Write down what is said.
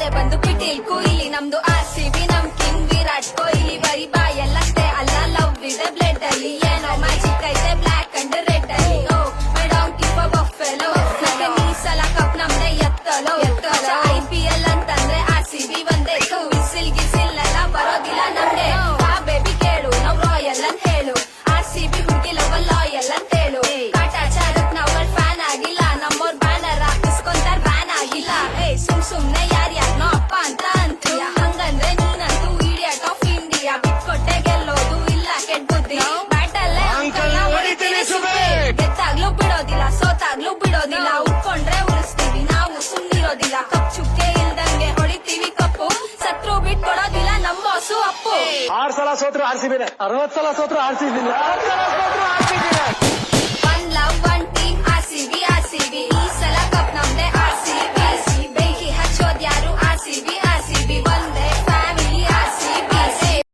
ನಾಳೆ ಬಂದು ಪಿಟೀಲ್ ಕುಯ್ಲಿ ನಮ್ದು RCB ನಮ್ ಕಿಂಗ್ ವಿರಾಟ್ ಕೊಹ್ಲಿ ಬರೀ ಬಾಯಲ್ಲಷ್ಟೇ ಅಲ್ಲ ಲವ್ ಇದೆ ಬ್ಲಡ್ ಅಲ್ಲಿ ಏನೋ ಮ್ಯಾಜಿಕ್ ಐತೆ ಬ್ಲಾಕ್ ಅಂಡ್ ರೆಡ್ ಅಲ್ಲಿ ಓ ಮೈ ಡಾಂಕಿ ಫಾರ್ ಬಫೆಲೋ ಮತ್ತೆ ಈ ಸಲ ಕಪ್ ನಮ್ದೆ ಎತ್ತಲೋ IPL ಅಂತಂದ್ರೆ RCB ಒಂದೇ ವಿಸಿಲ್ ಗಿಸಿಲ್ ಎಲ್ಲ ಬರೋದಿಲ್ಲ ನಮ್ದೆ ಆ ಬೇಬಿ ಕೇಳು ನಾವ್ ರಾಯಲ್ ಅಂತ ಹೇಳು RCB ಹುಡ್ಗಿ ಲವ್ ಲಾಯಲ್ ಅಂತ ಹೇಳು ಕಾಟಾಚಾರಕ್ ನಾವ್ ಫ್ಯಾನ್ ಆಗಿಲ್ಲ ನಮ್ಮೋರ್ ಬ್ಯಾನರ್ ಹಾಕಿಸ್ಕೊಂತಾರ ಬ್ಯಾನ್ ಆಗಿಲ್ಲ ಸುಮ್ನೆ ಯಾರ್ಯಾರ್ನೋ ಅಪ್ಪ ಅಂತ ಅಂತೀಯ ಹಂಗಂದ್ರೆ ನೀನಂತೂ ಇಡಿಯಟ್ ಆಫ್ ಇಂಡಿಯಾ ಬಿಟ್ಕೊಟ್ಟೆ ಗೆಲ್ಲೋದು ಇಲ್ಲ ಕೆಟ್ಟ ಬುದ್ಧಿ ಬ್ಯಾಟಲ್ಲೇ ಗೆತ್ತಾಗ್ಲೂ ಬಿಡೋದಿಲ್ಲ ಸೋತಾಗ್ಲೂ ಬಿಡೋದಿಲ್ಲ ಉಟ್ಕೊಂಡ್ರೆ ಉಳಿಸ್ತೀವಿ ನಾವು ಸುಮ್ನಿರೋದಿಲ್ಲ ಕಪ್ ಚುಕ್ಕೆ ಇಲ್ದಂಗೆ ಹೊಡಿತೀವಿ ಕಪ್ಪು ಸತ್ರು ಬಿಟ್ಕೊಡೋದಿಲ್ಲ ನಮ್ಮ ಬಾಸು ಅಪ್ಪು 6 ಸಲ ಸೋತ್ರು RCB 60 ಸಲ ಸೋತ್ರು RCB